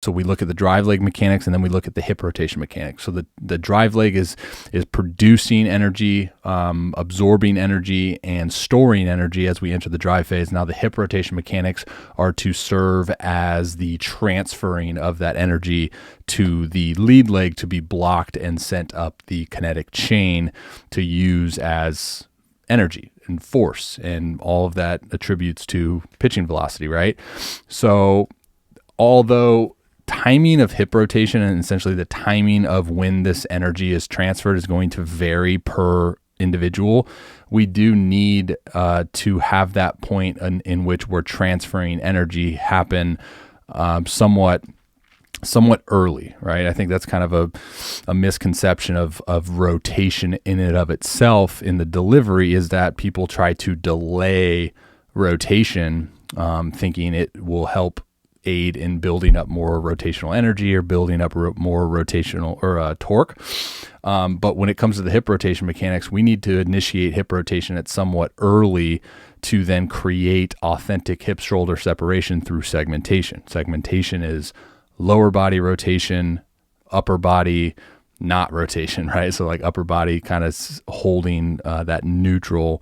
So we look at the drive leg mechanics, and then we look at the hip rotation mechanics. So the drive leg is producing energy, absorbing energy, and storing energy as we enter the drive phase. Now the hip rotation mechanics are to serve as the transferring of that energy to the lead leg to be blocked and sent up the kinetic chain to use as energy and force, and all of that attributes to pitching velocity, right? So although timing of hip rotation and essentially the timing of when this energy is transferred is going to vary per individual, we do need to have that point in which we're transferring energy happen somewhat early, right? I think that's kind of a misconception of rotation in and of itself in the delivery, is that people try to delay rotation, thinking it will help aid in building up more rotational energy or building up more rotational or torque. But when it comes to the hip rotation mechanics, we need to initiate hip rotation at somewhat early to then create authentic hip shoulder separation through segmentation. Segmentation is lower body rotation, upper body not rotation, right? So like upper body kind of holding that neutral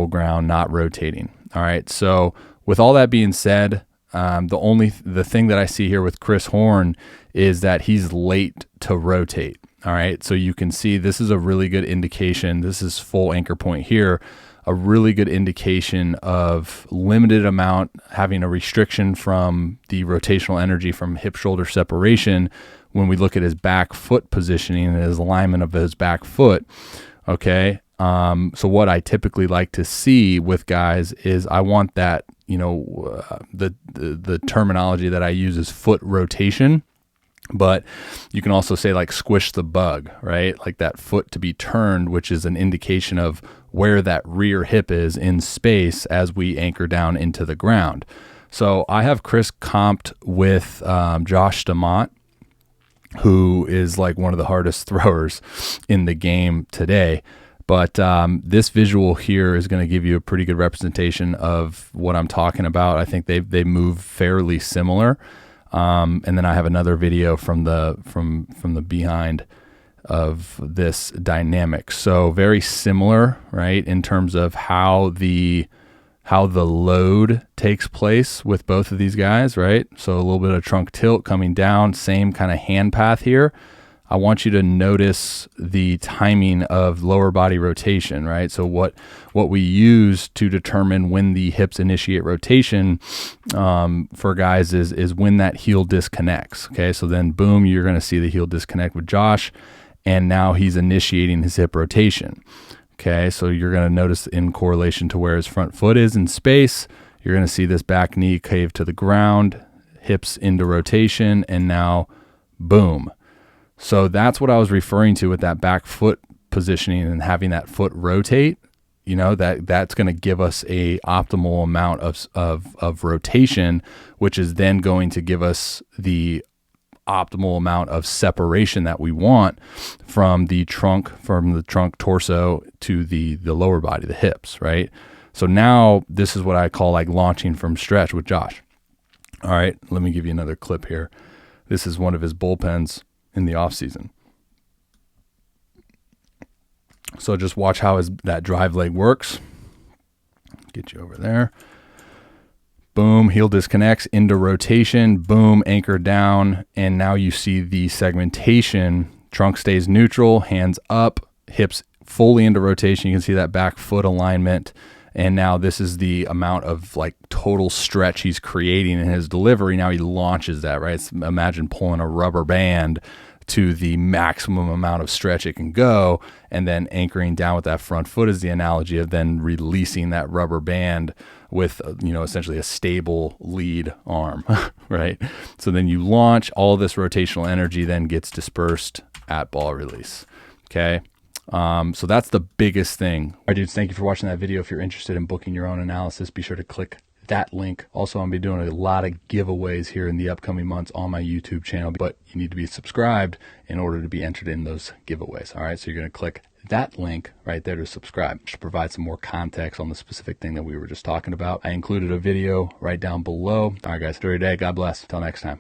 ground, not rotating. All right. So with all that being said, the thing that I see here with Chris Horn is that he's late to rotate. All right. So you can see this is a really good indication. This is full anchor point here. A really good indication of limited amount, having a restriction from the rotational energy from hip shoulder separation when we look at his back foot positioning and his alignment of his back foot. Okay. So what I typically like to see with guys is I want that, the terminology that I use is foot rotation, but you can also say like squish the bug, right? Like that foot to be turned, which is an indication of where that rear hip is in space as we anchor down into the ground. So I have Chris comped with Josh Staumont, who is like one of the hardest throwers in the game today. But this visual here is going to give you a pretty good representation of what I'm talking about. I think they move fairly similar. And then I have another video from the behind of this dynamic. So very similar, right, in terms of how the load takes place with both of these guys, right? So a little bit of trunk tilt coming down, same kind of hand path here. I want you to notice the timing of lower body rotation, right? So what we use to determine when the hips initiate rotation for guys is when that heel disconnects, okay? So then boom, you're gonna see the heel disconnect with Josh, and now he's initiating his hip rotation, okay? So you're gonna notice in correlation to where his front foot is in space, you're gonna see this back knee cave to the ground, hips into rotation, and now boom. So that's what I was referring to with that back foot positioning and having that foot rotate. That's going to give us a optimal amount of rotation, which is then going to give us the optimal amount of separation that we want from the trunk torso to the lower body, the hips, right? So now this is what I call like launching from stretch with Josh. All right, let me give you another clip here. This is one of his bullpens in the off season. So just watch how that drive leg works. Get you over there. Boom, heel disconnects into rotation. Boom, anchor down. And now you see the segmentation. Trunk stays neutral, hands up, hips fully into rotation. You can see that back foot alignment. And now this is the amount of like total stretch he's creating in his delivery. Now he launches that, right? Imagine pulling a rubber band to the maximum amount of stretch it can go, and then anchoring down with that front foot is the analogy of then releasing that rubber band with, essentially a stable lead arm, right? So then you launch, all this rotational energy then gets dispersed at ball release, okay? So that's the biggest thing. All right, dudes, thank you for watching that video. If you're interested in booking your own analysis, be sure to click that link. Also, I'm going to be doing a lot of giveaways here in the upcoming months on my YouTube channel, but you need to be subscribed in order to be entered in those giveaways. All right, so you're going to click that link right there to subscribe to provide some more context on the specific thing that we were just talking about. I included a video right down below. All right, guys, enjoy your day. God bless. Till next time.